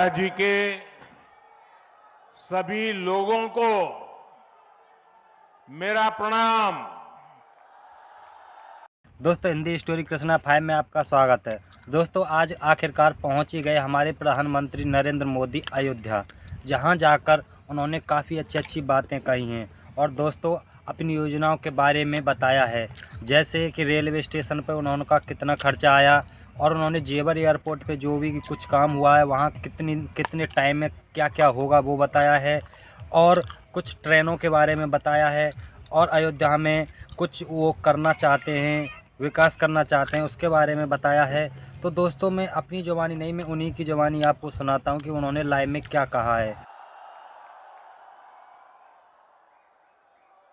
अयोध्या जी के सभी लोगों को मेरा प्रणाम। दोस्तों, हिंदी स्टोरी कृष्णा 5 में आपका स्वागत है। दोस्तों, आज आखिरकार पहुंच ही गए हमारे प्रधानमंत्री नरेंद्र मोदी अयोध्या, जहां जाकर उन्होंने काफ़ी अच्छी बातें कही हैं और दोस्तों अपनी योजनाओं के बारे में बताया है। जैसे कि रेलवे स्टेशन पर उनका कितना खर्चा आया और उन्होंने जेवर एयरपोर्ट पे जो भी कुछ काम हुआ है वहाँ कितने टाइम में क्या क्या होगा वो बताया है और कुछ ट्रेनों के बारे में बताया है और अयोध्या में कुछ वो करना चाहते हैं, विकास करना चाहते हैं, उसके बारे में बताया है। तो दोस्तों, मैं अपनी ज़ुबानी नहीं, मैं उन्हीं की ज़ुबानी आपको सुनाता हूँ कि उन्होंने लाइव में क्या कहा है।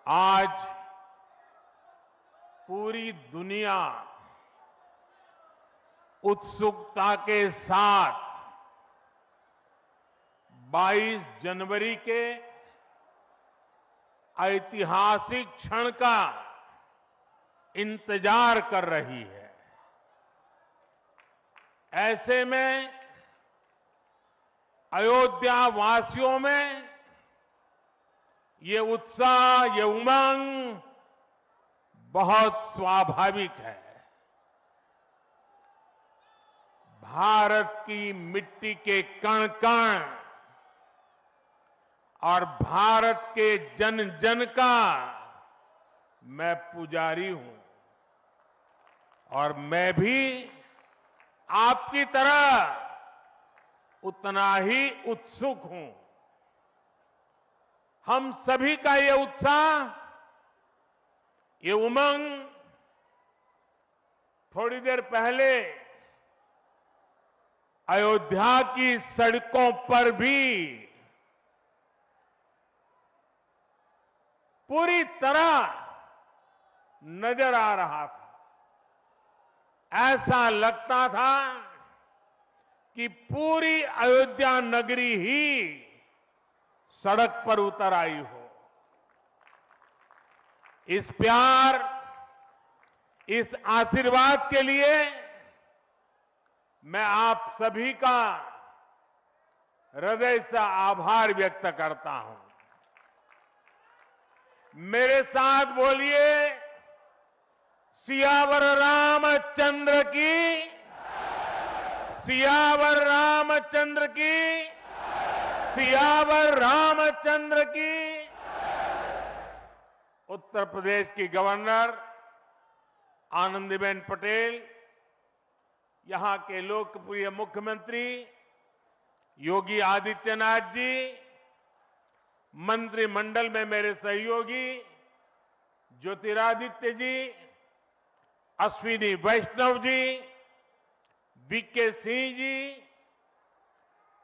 आज पूरी दुनिया उत्सुकता के साथ 22 जनवरी के ऐतिहासिक क्षण का इंतजार कर रही है। ऐसे में अयोध्या वासियों में ये उत्साह, ये उमंग बहुत स्वाभाविक है। भारत की मिट्टी के कण कण और भारत के जन जन का मैं पुजारी हूं और मैं भी आपकी तरह उतना ही उत्सुक हूं। हम सभी का ये उत्साह, ये उमंग थोड़ी देर पहले अयोध्या की सड़कों पर भी पूरी तरह नजर आ रहा था। ऐसा लगता था कि पूरी अयोध्या नगरी ही सड़क पर उतर आई हो। इस प्यार, इस आशीर्वाद के लिए मैं आप सभी का हृदय से आभार व्यक्त करता हूं। मेरे साथ बोलिए, सियावर रामचंद्र की, सियावर रामचंद्र की, सियावर रामचंद्र की। उत्तर प्रदेश की गवर्नर आनंदीबेन पटेल, यहां के लोकप्रिय मुख्यमंत्री योगी आदित्यनाथ जी, मंत्रिमंडल में मेरे सहयोगी ज्योतिरादित्य जी, अश्विनी वैष्णव जी, वीके सिंह जी,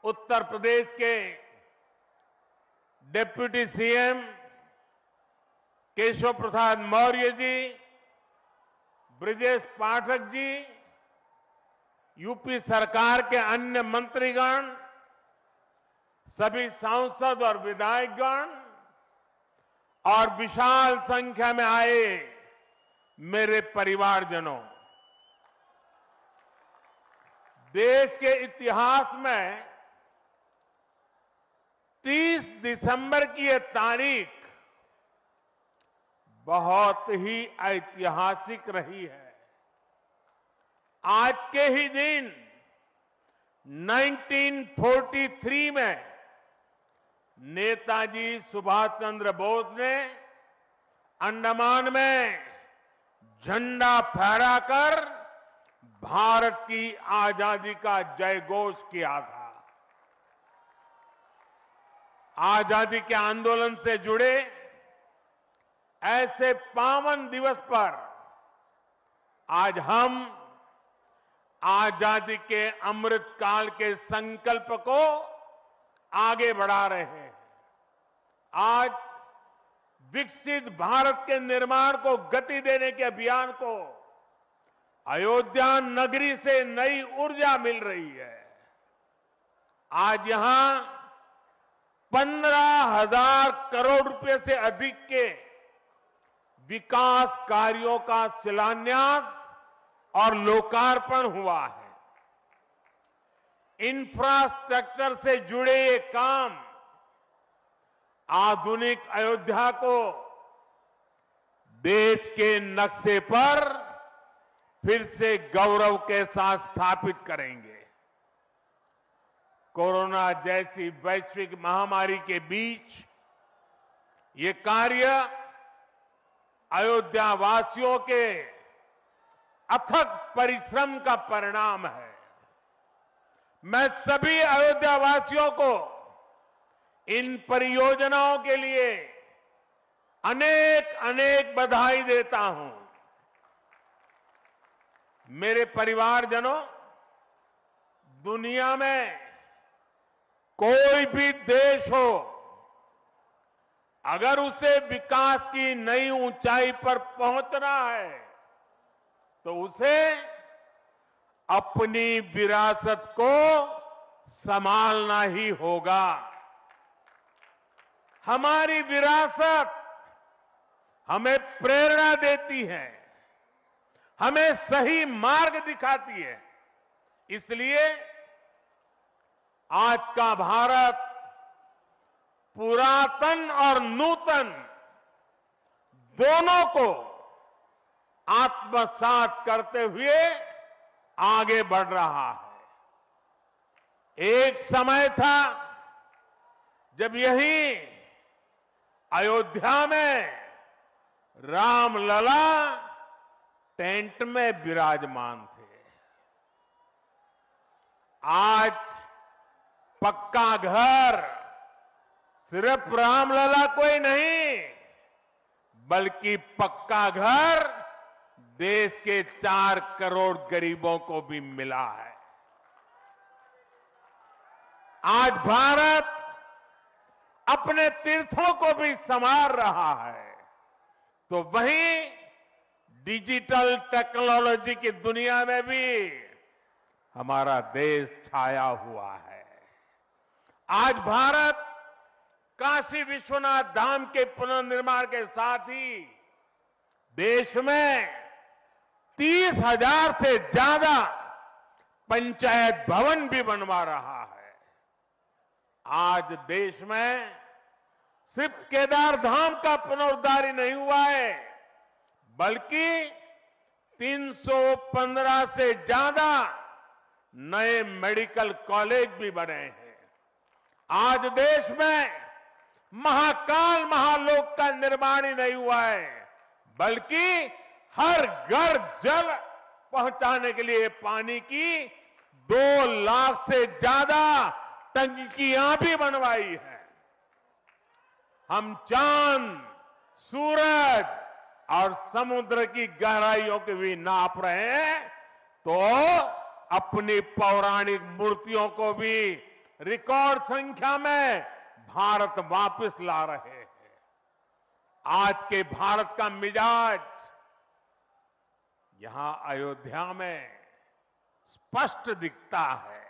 उत्तर प्रदेश के deputy CM Keshav Prasad Maurya ji, Brajesh Pathak ji, UP सरकार के अन्य मंत्रीगण, सभी सांसद और विधायकगण और विशाल संख्या में आए मेरे परिवारजनों, देश के इतिहास में 30 दिसंबर की यह तारीख बहुत ही ऐतिहासिक रही है। आज के ही दिन 1943 में नेताजी सुभाष चंद्र बोस ने अंडमान में झंडा फहराकर भारत की आजादी का जयघोष किया था। आजादी के आंदोलन से जुड़े ऐसे पावन दिवस पर आज हम आजादी के अमृत काल के संकल्प को आगे बढ़ा रहे हैं। आज विकसित भारत के निर्माण को गति देने के अभियान को अयोध्या नगरी से नई ऊर्जा मिल रही है। आज यहां 15,000 करोड़ रुपए से अधिक के विकास कार्यों का शिलान्यास और लोकार्पण हुआ है। इंफ्रास्ट्रक्चर से जुड़े ये काम आधुनिक अयोध्या को देश के नक्शे पर फिर से गौरव के साथ स्थापित करेंगे। कोरोना जैसी वैश्विक महामारी के बीच ये कार्य अयोध्या वासियों के अथक परिश्रम का परिणाम है। मैं सभी अयोध्या वासियों को इन परियोजनाओं के लिए अनेक अनेक बधाई देता हूं। मेरे परिवारजनों, दुनिया में कोई भी देश हो, अगर उसे विकास की नई ऊंचाई पर पहुंचना है तो उसे अपनी विरासत को संभालना ही होगा। हमारी विरासत हमें प्रेरणा देती है, हमें सही मार्ग दिखाती है। इसलिए आज का भारत पुरातन और नूतन दोनों को आत्मसात करते हुए आगे बढ़ रहा है। एक समय था जब यही अयोध्या में रामलला टेंट में विराजमान थे। आज पक्का घर सिर्फ रामलला को ही नहीं, बल्कि पक्का घर देश के 4 करोड़ गरीबों को भी मिला है। आज भारत अपने तीर्थों को भी संवार रहा है, तो वहीं डिजिटल टेक्नोलॉजी की दुनिया में भी हमारा देश छाया हुआ है। आज भारत काशी विश्वनाथ धाम के पुनर्निर्माण के साथ ही देश में 30,000 से ज्यादा पंचायत भवन भी बनवा रहा है। आज देश में सिर्फ केदार धाम का पुनरुद्धार ही नहीं हुआ है, बल्कि 315 से ज्यादा नए मेडिकल कॉलेज भी बने हैं। आज देश में महाकाल महालोक का निर्माण ही नहीं हुआ है, बल्कि हर घर जल पहुंचाने के लिए पानी की 2 लाख से ज्यादा टंकियां भी बनवाई है। हम चांद, सूरज और समुद्र की गहराइयों के भी नाप रहे हैं, तो अपनी पौराणिक मूर्तियों को भी रिकॉर्ड संख्या में भारत वापस ला रहे हैं। आज के भारत का मिजाज यहां अयोध्या में स्पष्ट दिखता है।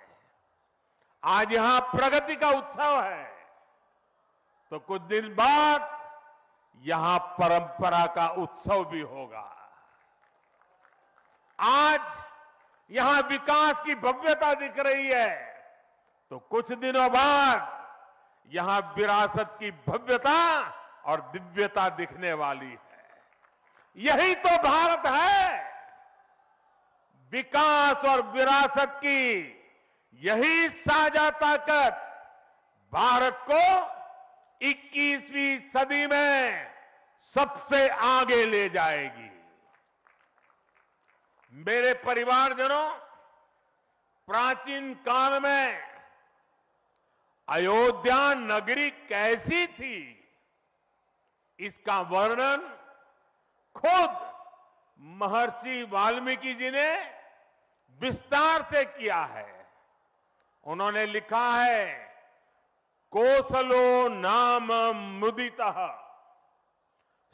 आज यहां प्रगति का उत्सव है, तो कुछ दिन बाद यहां परंपरा का उत्सव भी होगा। आज यहां विकास की भव्यता दिख रही है, तो कुछ दिनों बाद यहां विरासत की भव्यता और दिव्यता दिखने वाली है। यही तो भारत है। विकास और विरासत की यही साझा ताकत भारत को 21वीं सदी में सबसे आगे ले जाएगी। मेरे परिवारजनों, प्राचीन काल में अयोध्या नगरी कैसी थी, इसका वर्णन खुद महर्षि वाल्मीकि जी ने विस्तार से किया है। उन्होंने लिखा है, कोसलो नाम मुदितः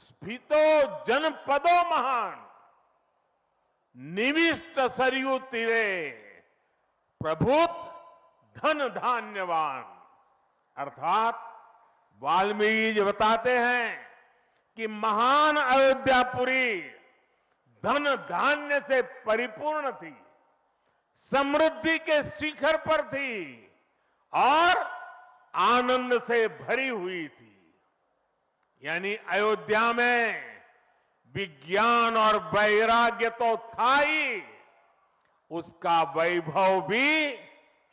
स्फीतो जनपदो महान निविष्ट सरयू तीरे प्रभुत धन धान्यवान। अर्थात वाल्मीकि जी बताते हैं कि महान अयोध्यापुरी धन धान्य से परिपूर्ण थी, समृद्धि के शिखर पर थी और आनंद से भरी हुई थी। यानी अयोध्या में विज्ञान और वैराग्य तो था ही, उसका वैभव भी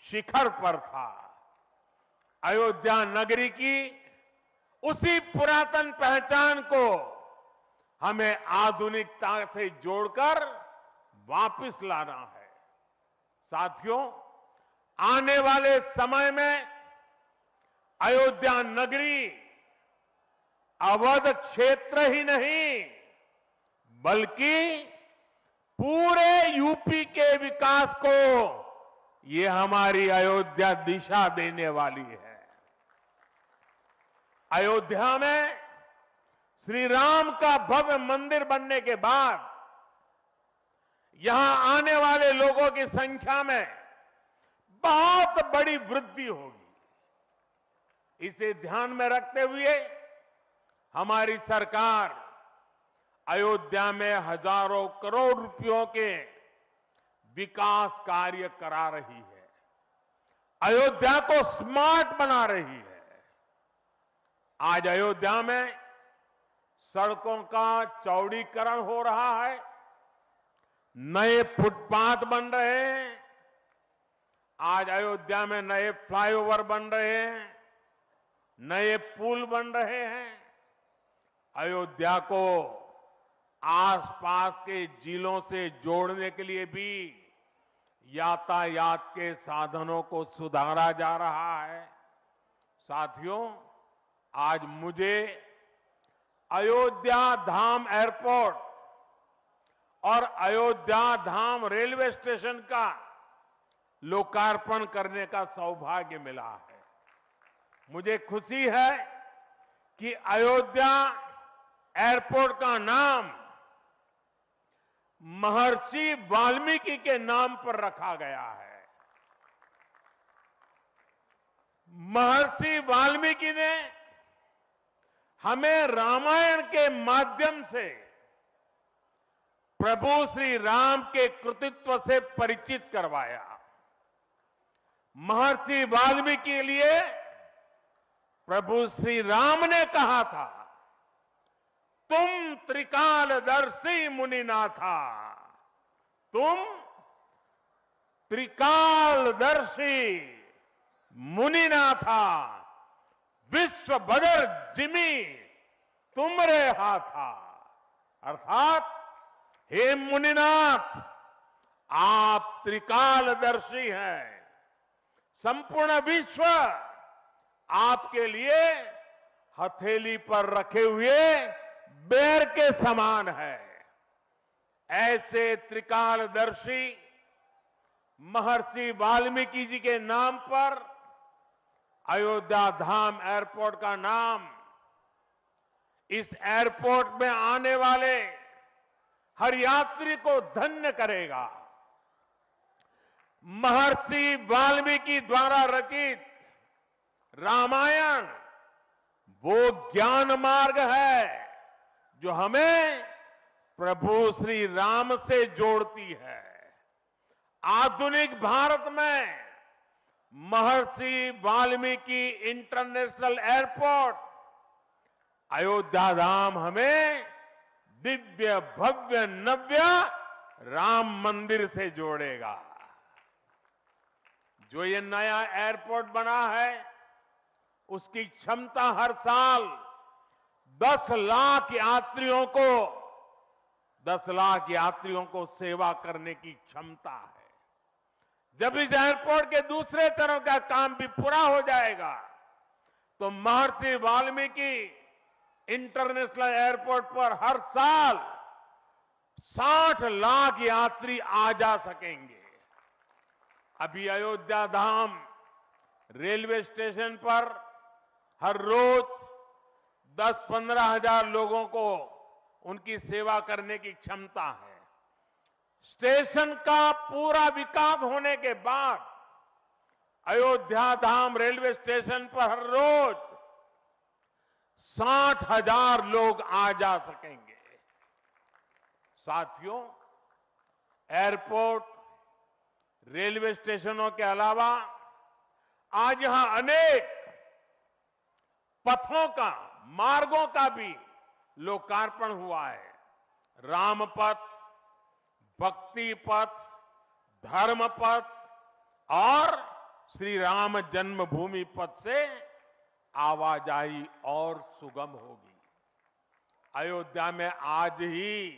शिखर पर था। अयोध्या नगरी की उसी पुरातन पहचान को हमें आधुनिकता से जोड़कर वापस लाना है। साथियों, आने वाले समय में अयोध्या नगरी अवध क्षेत्र ही नहीं, बल्कि पूरे यूपी के विकास को ये हमारी अयोध्या दिशा देने वाली है। अयोध्या में श्री राम का भव्य मंदिर बनने के बाद यहां आने वाले लोगों की संख्या में बहुत बड़ी वृद्धि होगी। इसे ध्यान में रखते हुए हमारी सरकार अयोध्या में हजारों करोड़ रुपयों के विकास कार्य करा रही है। अयोध्या को स्मार्ट बना रही है। आज अयोध्या में सड़कों का चौड़ीकरण हो रहा है, नए फुटपाथ बन रहे हैं, आज अयोध्या में नए फ्लाईओवर बन रहे हैं, नए पुल बन रहे हैं। अयोध्या को आसपास के जिलों से जोड़ने के लिए भी यातायात के साधनों को सुधारा जा रहा है। साथियों, आज मुझे अयोध्या धाम एयरपोर्ट और अयोध्या धाम रेलवे स्टेशन का लोकार्पण करने का सौभाग्य मिला है। मुझे खुशी है कि अयोध्या एयरपोर्ट का नाम महर्षि वाल्मीकि के नाम पर रखा गया है। महर्षि वाल्मीकि ने हमें रामायण के माध्यम से प्रभु श्री राम के कृतित्व से परिचित करवाया। महर्षि वाल्मीकि के लिए प्रभु श्री राम ने कहा था, तुम त्रिकालदर्शी मुनिनाथा, तुम त्रिकालदर्शी मुनिनाथा, विश्व बदर जिमी तुमरे हाथा। अर्थात हे मुनिनाथ, आप त्रिकालदर्शी हैं, संपूर्ण विश्व आपके लिए हथेली पर रखे हुए बेर के समान है। ऐसे त्रिकालदर्शी महर्षि वाल्मीकि जी के नाम पर अयोध्या धाम एयरपोर्ट का नाम इस एयरपोर्ट में आने वाले हर यात्री को धन्य करेगा। महर्षि वाल्मीकि द्वारा रचित रामायण वो ज्ञान मार्ग है जो हमें प्रभु श्री राम से जोड़ती है। आधुनिक भारत में महर्षि वाल्मीकि इंटरनेशनल एयरपोर्ट अयोध्या धाम हमें दिव्य भव्य नव्य राम मंदिर से जोड़ेगा। जो ये नया एयरपोर्ट बना है उसकी क्षमता हर साल 10 लाख यात्रियों को सेवा करने की क्षमता है। जब इस एयरपोर्ट के दूसरे चरण का काम भी पूरा हो जाएगा तो महर्षि वाल्मीकि इंटरनेशनल एयरपोर्ट पर हर साल 60 लाख यात्री आ जा सकेंगे। अभी अयोध्या धाम रेलवे स्टेशन पर हर रोज 10-15 हजार लोगों को उनकी सेवा करने की क्षमता है। स्टेशन का पूरा विकास होने के बाद अयोध्या धाम रेलवे स्टेशन पर हर रोज 60,000 लोग आ जा सकेंगे। साथियों, एयरपोर्ट रेलवे स्टेशनों के अलावा आज यहां अनेक पथों का, मार्गों का भी लोकार्पण हुआ है। राम पथ, भक्ति पथ, धर्म पथ और श्री राम जन्मभूमि पथ से आवाजाही और सुगम होगी। अयोध्या में आज ही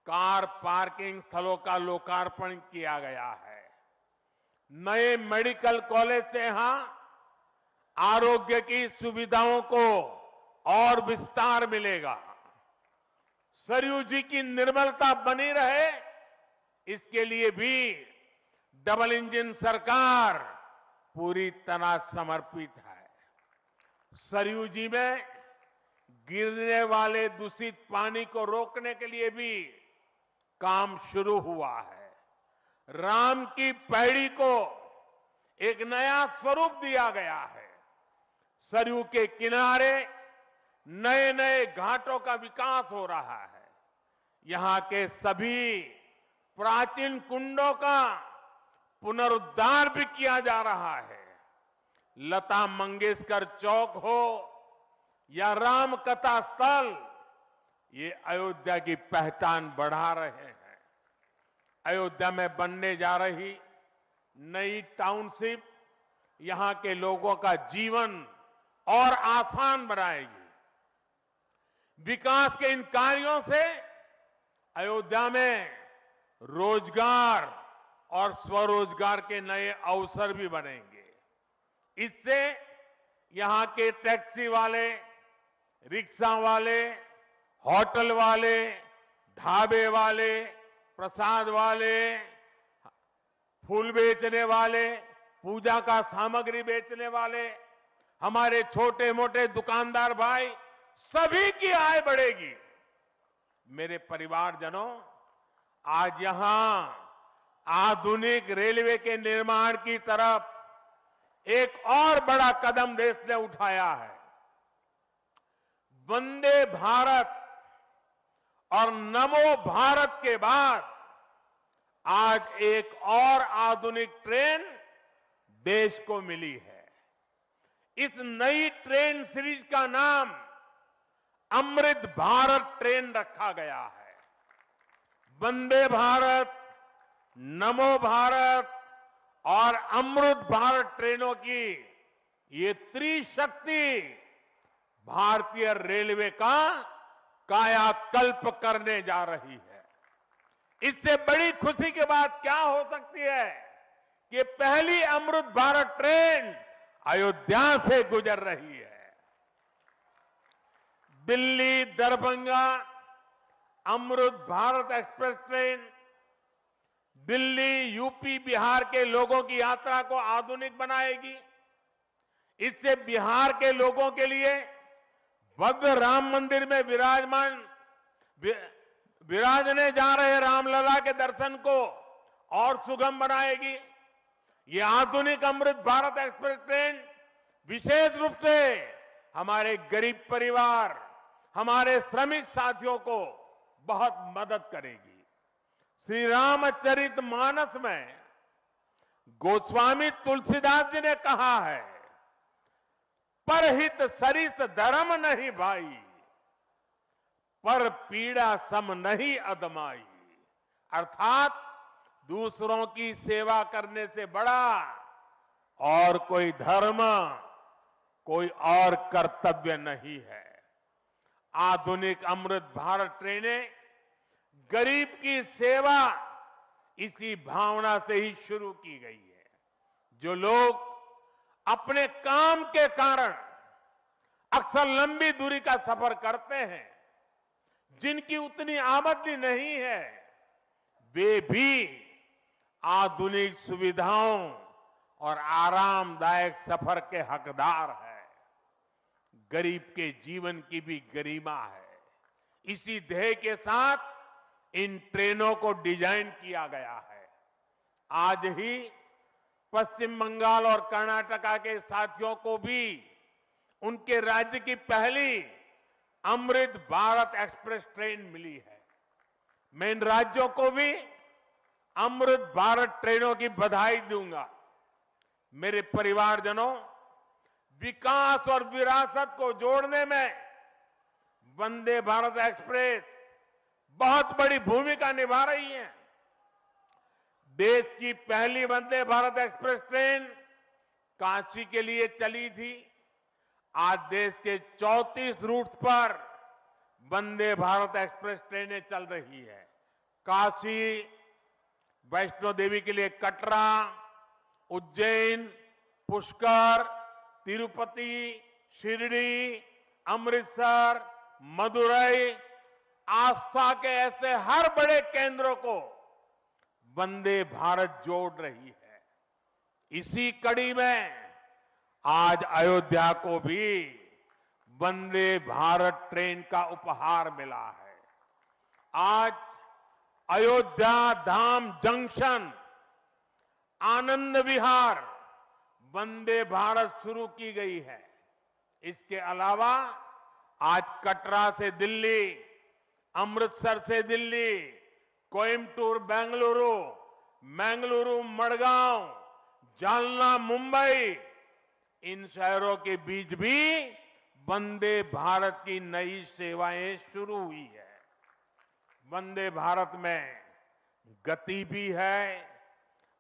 कार पार्किंग स्थलों का लोकार्पण किया गया है। नए मेडिकल कॉलेज से यहां आरोग्य की सुविधाओं को और विस्तार मिलेगा। सरयू जी की निर्मलता बनी रहे, इसके लिए भी डबल इंजन सरकार पूरी तरह समर्पित है। सरयू जी में गिरने वाले दूषित पानी को रोकने के लिए भी काम शुरू हुआ है। राम की पैड़ी को एक नया स्वरूप दिया गया है। सरयू के किनारे नए नए घाटों का विकास हो रहा है। यहां के सभी प्राचीन कुंडों का पुनरुद्धार भी किया जा रहा है। लता मंगेशकर चौक हो या राम कथा स्थल, ये अयोध्या की पहचान बढ़ा रहे हैं। अयोध्या में बनने जा रही नई टाउनशिप यहां के लोगों का जीवन और आसान बनाएगी। विकास के इन कार्यों से अयोध्या में रोजगार और स्वरोजगार के नए अवसर भी बनेंगे। इससे यहां के टैक्सी वाले, रिक्शा वाले, होटल वाले, ढाबे वाले, प्रसाद वाले, फूल बेचने वाले, पूजा का सामग्री बेचने वाले, हमारे छोटे मोटे दुकानदार भाई, सभी की आय बढ़ेगी। मेरे परिवारजनों, आज यहां आधुनिक रेलवे के निर्माण की तरफ एक और बड़ा कदम देश ने उठाया है। वंदे भारत और नमो भारत के बाद आज एक और आधुनिक ट्रेन देश को मिली है। इस नई ट्रेन सीरीज का नाम अमृत भारत ट्रेन रखा गया है। वंदे भारत, नमो भारत और अमृत भारत ट्रेनों की ये त्रिशक्ति भारतीय रेलवे का कायाकल्प करने जा रही है। इससे बड़ी खुशी की बात क्या हो सकती है कि पहली अमृत भारत ट्रेन अयोध्या से गुजर रही है। Delhi Darbhanga Amrit Bharat express train Delhi, UP, Bihar के लोगों की यात्रा को आधुनिक बनाएगी। इससे बिहार के लोगों के लिए भव्य राम मंदिर में विराजने जा रहे रामलला के दर्शन को और सुगम बनाएगी। ये आधुनिक अमृत भारत एक्सप्रेस ट्रेन विशेष रूप से हमारे गरीब परिवार, हमारे श्रमिक साथियों को बहुत मदद करेगी। श्री रामचरित मानस में गोस्वामी तुलसीदास जी ने कहा है, परहित सरिस धर्म नहीं भाई, पर पीड़ा सम नहीं अदमाई। अर्थात दूसरों की सेवा करने से बड़ा और कोई धर्म, कोई और कर्तव्य नहीं है। आधुनिक अमृत भारत ट्रेनें गरीब की सेवा इसी भावना से ही शुरू की गई है। जो लोग अपने काम के कारण अक्सर लंबी दूरी का सफर करते हैं, जिनकी उतनी आमदनी नहीं है, वे भी आधुनिक सुविधाओं और आरामदायक सफर के हकदार हैं। गरीब के जीवन की भी गरिमा है। इसी ध्येय के साथ इन ट्रेनों को डिजाइन किया गया है। आज ही पश्चिम बंगाल और कर्नाटका के साथियों को भी उनके राज्य की पहली अमृत भारत एक्सप्रेस ट्रेन मिली है। मैं इन राज्यों को भी अमृत भारत ट्रेनों की बधाई दूंगा। मेरे परिवारजनों, विकास और विरासत को जोड़ने में वंदे भारत एक्सप्रेस बहुत बड़ी भूमिका निभा रही है। देश की पहली वंदे भारत एक्सप्रेस ट्रेन काशी के लिए चली थी। आज देश के 34 रूट पर वंदे भारत एक्सप्रेस ट्रेनें चल रही है। काशी, वैष्णो देवी के लिए कटरा, उज्जैन, पुष्कर, तिरुपति, शिरडी, अमृतसर, मदुरई, आस्था के ऐसे हर बड़े केंद्रों को वंदे भारत जोड़ रही है। इसी कड़ी में आज अयोध्या को भी वंदे भारत ट्रेन का उपहार मिला है। आज अयोध्या धाम जंक्शन, आनंद विहार वंदे भारत शुरू की गई है। इसके अलावा आज कटरा से दिल्ली, अमृतसर से दिल्ली, कोयम्बटूर बेंगलुरु, मंगलुरु मडगांव, जालना मुंबई, इन शहरों के बीच भी वंदे भारत की नई सेवाएं शुरू हुई है। वंदे भारत में गति भी है,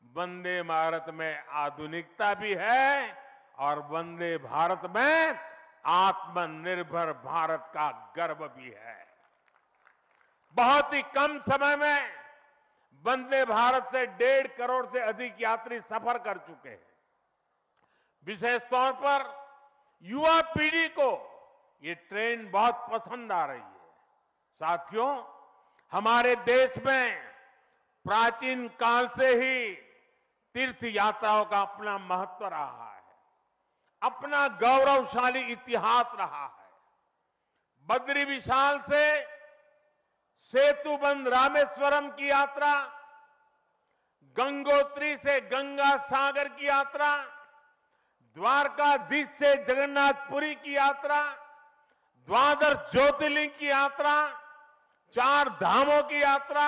वंदे भारत में आधुनिकता भी है और वंदे भारत में आत्मनिर्भर भारत का गर्व भी है। बहुत ही कम समय में वंदे भारत से 1.5 करोड़ से अधिक यात्री सफर कर चुके हैं। विशेष तौर पर युवा पीढ़ी को ये ट्रेन बहुत पसंद आ रही है। साथियों, हमारे देश में प्राचीन काल से ही तीर्थ यात्राओं का अपना महत्व रहा है, अपना गौरवशाली इतिहास रहा है। बद्री विशाल से सेतुबंध रामेश्वरम की यात्रा, गंगोत्री से गंगा सागर की यात्रा, द्वारकाधीश से जगन्नाथपुरी की यात्रा, द्वादश ज्योतिर्लिंग की यात्रा, 4 धामों की यात्रा,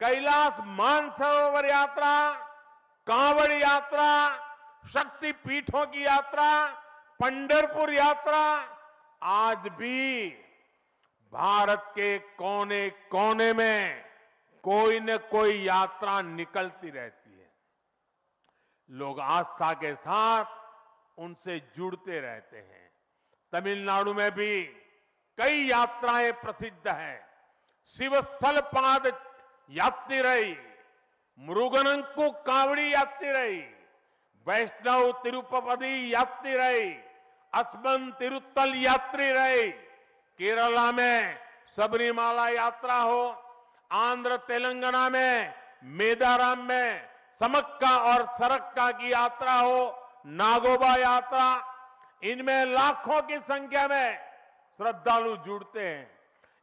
कैलाश मानसरोवर यात्रा, कांवड़ यात्रा, शक्ति पीठों की यात्रा, पंढरपुर यात्रा, आज भी भारत के कोने कोने में कोई न कोई यात्रा निकलती रहती है। लोग आस्था के साथ उनसे जुड़ते रहते हैं। तमिलनाडु में भी कई यात्राएं प्रसिद्ध हैं। शिवस्थल पाद यात्रिरई, मुरुगनंकु कावड़ी यात्रिरई, वैष्णव तिरुपति यात्रिरई, अस्मन तिरुत्तल यात्रिरई, केरला में सबरीमाला यात्रा हो, आंध्र तेलंगाना में मेदाराम में समक्का और सरक्का की यात्रा हो, नागोबा यात्रा, इनमें लाखों की संख्या में श्रद्धालु जुड़ते हैं।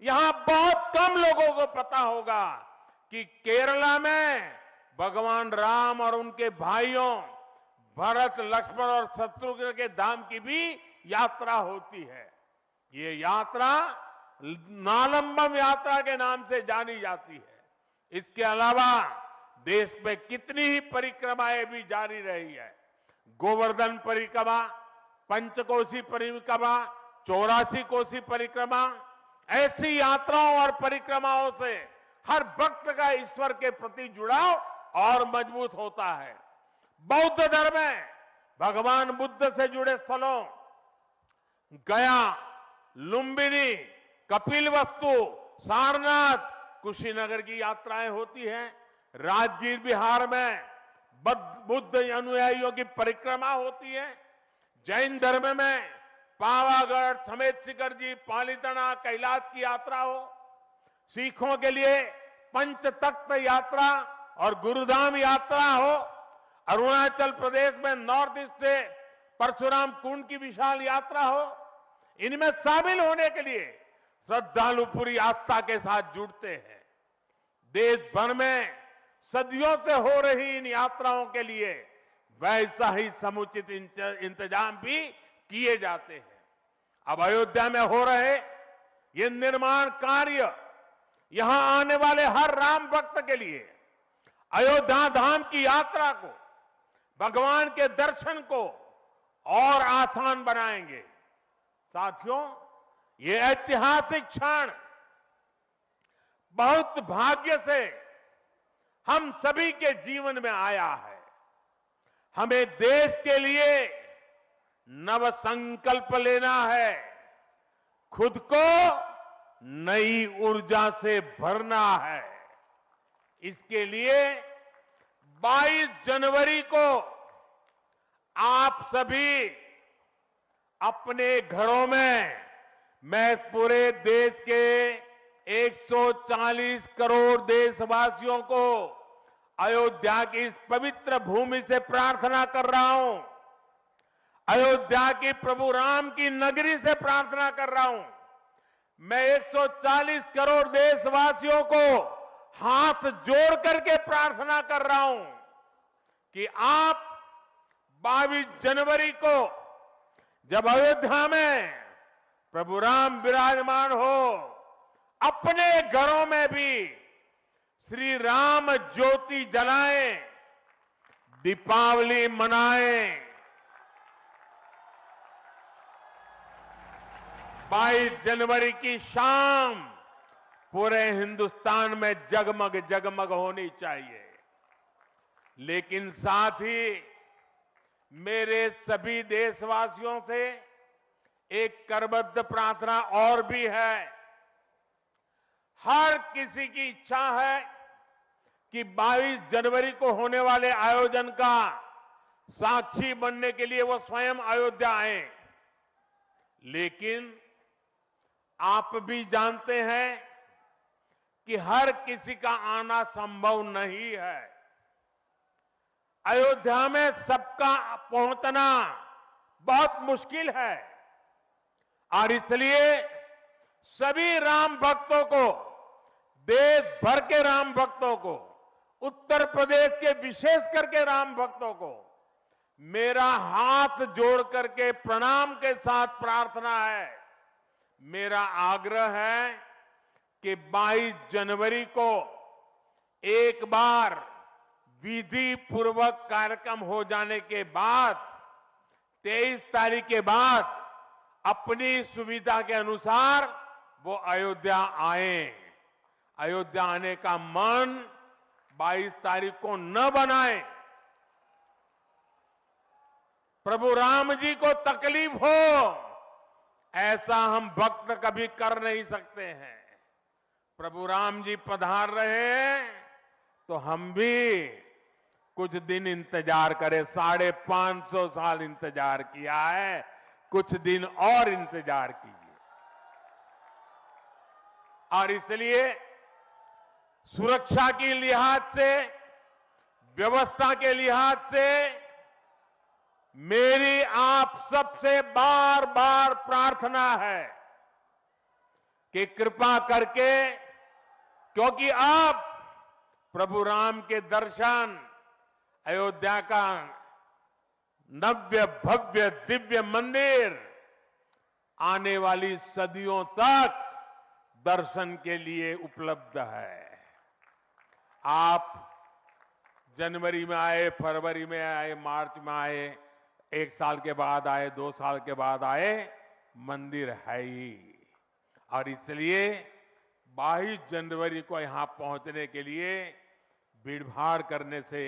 यहां बहुत कम लोगों को पता होगा कि केरला में भगवान राम और उनके भाइयों भरत, लक्ष्मण और शत्रुघ्न के धाम की भी यात्रा होती है। ये यात्रा नालंबम यात्रा के नाम से जानी जाती है। इसके अलावा देश में कितनी ही परिक्रमाएं भी जारी रही है। गोवर्धन परिक्रमा, पंचकोशी परिक्रमा, 84 कोसी परिक्रमा, ऐसी यात्राओं और परिक्रमाओं से हर भक्त का ईश्वर के प्रति जुड़ाव और मजबूत होता है। बौद्ध धर्म में भगवान बुद्ध से जुड़े स्थलों गया, लुम्बिनी, कपिलवस्तु, सारनाथ, कुशीनगर की यात्राएं होती हैं। राजगीर बिहार में बुद्ध अनुयायियों की परिक्रमा होती है। जैन धर्म में पावागढ़, समेत शिखर जी, पालीताना, कैलाश की यात्रा हो। सिखों के लिए पंच तख्त यात्रा और गुरुधाम यात्रा हो। अरुणाचल प्रदेश में नॉर्थ ईस्ट से परशुराम कुंड की विशाल यात्रा हो। इनमें शामिल होने के लिए श्रद्धालु पूरी आस्था के साथ जुड़ते हैं। देश भर में सदियों से हो रही इन यात्राओं के लिए वैसा ही समुचित इंतजाम भी किए जाते हैं। अब अयोध्या में हो रहे ये निर्माण कार्य यहां आने वाले हर राम भक्त के लिए अयोध्या धाम की यात्रा को, भगवान के दर्शन को और आसान बनाएंगे। साथियों, ये ऐतिहासिक क्षण बहुत भाग्य से हम सभी के जीवन में आया है। हमें देश के लिए नव संकल्प लेना है, खुद को नई ऊर्जा से भरना है। इसके लिए 22 जनवरी को आप सभी अपने घरों में, मैं पूरे देश के 140 करोड़ देशवासियों को अयोध्या की इस पवित्र भूमि से प्रार्थना कर रहा हूं, अयोध्या की प्रभु राम की नगरी से प्रार्थना कर रहा हूं। मैं 140 करोड़ देशवासियों को हाथ जोड़ करके प्रार्थना कर रहा हूं कि आप 22 जनवरी को जब अयोध्या में प्रभु राम विराजमान हो, अपने घरों में भी श्री राम ज्योति जलाएं, दीपावली मनाएं। 22 जनवरी की शाम पूरे हिंदुस्तान में जगमग जगमग होनी चाहिए। लेकिन साथ ही मेरे सभी देशवासियों से एक करबद्ध प्रार्थना और भी है। हर किसी की इच्छा है कि 22 जनवरी को होने वाले आयोजन का साक्षी बनने के लिए वो स्वयं अयोध्या आए। लेकिन आप भी जानते हैं कि हर किसी का आना संभव नहीं है। अयोध्या में सबका पहुंचना बहुत मुश्किल है और इसलिए सभी राम भक्तों को, देश भर के राम भक्तों को, उत्तर प्रदेश के विशेष करके राम भक्तों को मेरा हाथ जोड़ करके प्रणाम के साथ प्रार्थना है, मेरा आग्रह है कि 22 जनवरी को एक बार विधि पूर्वक कार्यक्रम हो जाने के बाद 23 तारीख के बाद अपनी सुविधा के अनुसार वो अयोध्या आए। अयोध्या आने का मन 22 तारीख को न बनाए। प्रभु राम जी को तकलीफ हो ऐसा हम भक्त कभी कर नहीं सकते हैं। प्रभु राम जी पधार रहे हैं तो हम भी कुछ दिन इंतजार करें। 550 साल इंतजार किया है, कुछ दिन और इंतजार कीजिए। और इसलिए सुरक्षा के लिहाज से, व्यवस्था के लिहाज से मेरी आप सबसे बार बार प्रार्थना है कि कृपा करके, क्योंकि आप प्रभु राम के दर्शन, अयोध्या का नव्य भव्य दिव्य मंदिर आने वाली सदियों तक दर्शन के लिए उपलब्ध है। आप जनवरी में आए, फरवरी में आए, मार्च में आए, 1 साल के बाद आए, 2 साल के बाद आए, मंदिर है ही। और इसलिए 22 जनवरी को यहां पहुंचने के लिए भीड़भाड़ करने से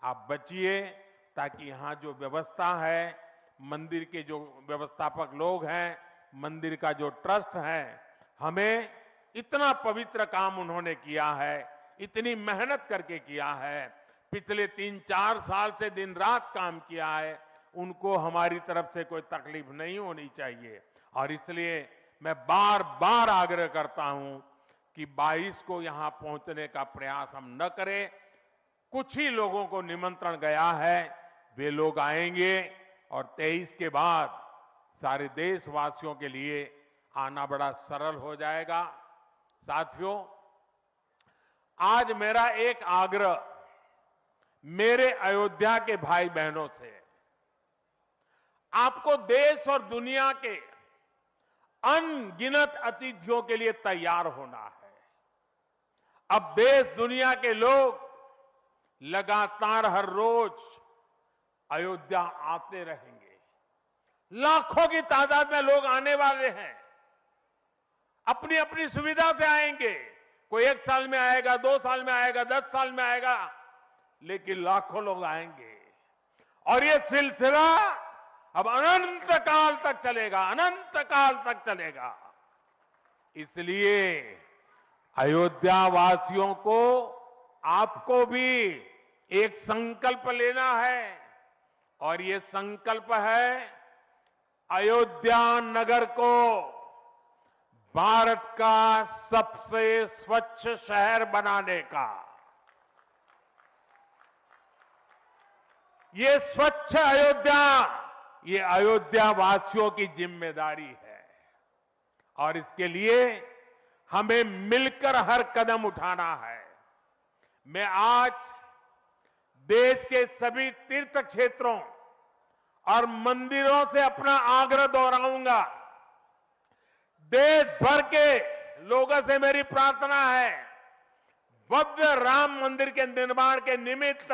आप बचिए, ताकि यहां जो व्यवस्था है, मंदिर के जो व्यवस्थापक लोग हैं, मंदिर का जो ट्रस्ट है, हमें इतना पवित्र काम उन्होंने किया है, इतनी मेहनत करके किया है, पिछले 3-4 साल से दिन रात काम किया है, उनको हमारी तरफ से कोई तकलीफ नहीं होनी चाहिए। और इसलिए मैं बार बार आग्रह करता हूं कि 22 को यहां पहुंचने का प्रयास हम न करें। कुछ ही लोगों को निमंत्रण गया है, वे लोग आएंगे और 23 के बाद सारे देशवासियों के लिए आना बड़ा सरल हो जाएगा। साथियों, आज मेरा एक आग्रह मेरे अयोध्या के भाई बहनों से है। आपको देश और दुनिया के अनगिनत अतिथियों के लिए तैयार होना है। अब देश दुनिया के लोग लगातार हर रोज अयोध्या आते रहेंगे। लाखों की तादाद में लोग आने वाले हैं, अपनी अपनी सुविधा से आएंगे। कोई 1 साल में आएगा, 2 साल में आएगा, 10 साल में आएगा, लेकिन लाखों लोग आएंगे। और ये सिलसिला अब अनंत काल तक चलेगा, अनंत काल तक चलेगा। इसलिए अयोध्या वासियों को, आपको भी एक संकल्प लेना है, और ये संकल्प है अयोध्या नगर को भारत का सबसे स्वच्छ शहर बनाने का। ये स्वच्छ अयोध्या, ये अयोध्या वासियों की जिम्मेदारी है, और इसके लिए हमें मिलकर हर कदम उठाना है। मैं आज देश के सभी तीर्थ क्षेत्रों और मंदिरों से अपना आग्रह दोहराऊंगा। देश भर के लोगों से मेरी प्रार्थना है, भव्य राम मंदिर के निर्माण के निमित्त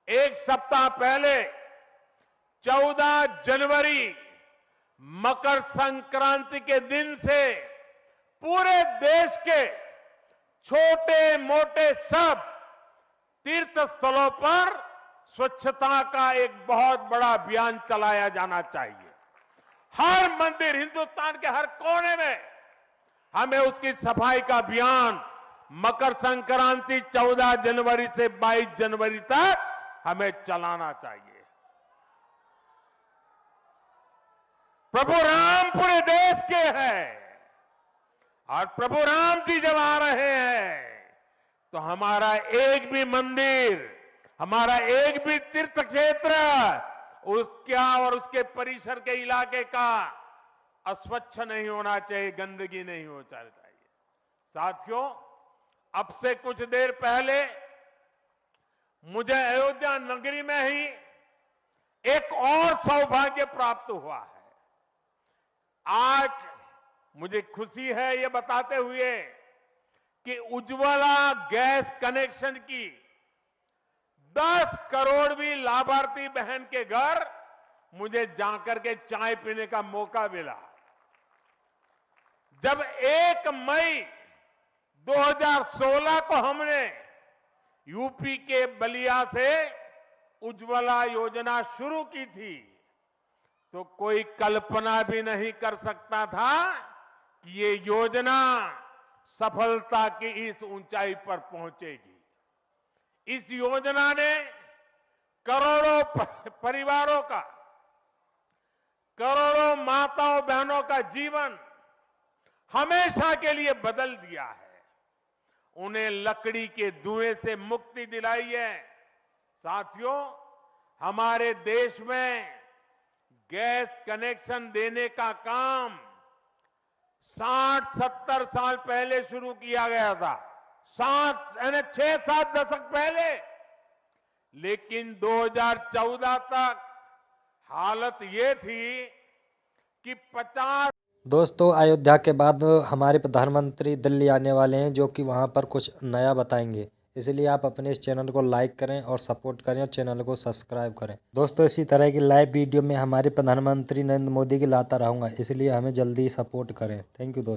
1 सप्ताह पहले 14 जनवरी मकर संक्रांति के दिन से पूरे देश के छोटे मोटे सब तीर्थ स्थलों पर स्वच्छता का एक बहुत बड़ा अभियान चलाया जाना चाहिए। हर मंदिर, हिंदुस्तान के हर कोने में हमें उसकी सफाई का अभियान मकर संक्रांति 14 जनवरी से 22 जनवरी तक हमें चलाना चाहिए। प्रभु राम पूरे देश के हैं, और प्रभु राम जी जब आ रहे हैं तो हमारा एक भी मंदिर, हमारा एक भी तीर्थ क्षेत्र उसका और उसके परिसर के इलाके का अस्वच्छ नहीं होना चाहिए, गंदगी नहीं होना चाहिए। साथियों, अब से कुछ देर पहले मुझे अयोध्या नगरी में ही एक और सौभाग्य प्राप्त हुआ है। आज मुझे खुशी है ये बताते हुए कि उज्ज्वला गैस कनेक्शन की 10 करोड़वीं लाभार्थी बहन के घर मुझे जाकर के चाय पीने का मौका मिला। जब 1 मई 2016 को हमने यूपी के बलिया से उज्ज्वला योजना शुरू की थी, तो कोई कल्पना भी नहीं कर सकता था कि ये योजना सफलता की इस ऊंचाई पर पहुंचेगी। इस योजना ने करोड़ों परिवारों का, करोड़ों माताओं बहनों का जीवन हमेशा के लिए बदल दिया है। उन्हें लकड़ी के धुएं से मुक्ति दिलाई है। साथियों, हमारे देश में गैस कनेक्शन देने का काम 60-70 साल पहले शुरू किया गया था, 6-7 दशक पहले। लेकिन 2014 तक हालत ये थी कि 50। दोस्तों, अयोध्या के बाद हमारे प्रधानमंत्री दिल्ली आने वाले हैं, जो कि वहां पर कुछ नया बताएंगे। इसलिए आप अपने इस चैनल को लाइक करें और सपोर्ट करें और चैनल को सब्सक्राइब करें। दोस्तों, इसी तरह की लाइव वीडियो में हमारे प्रधानमंत्री नरेंद्र मोदी की लाता रहूँगा, इसलिए हमें जल्दी सपोर्ट करें। थैंक यू दोस्तों।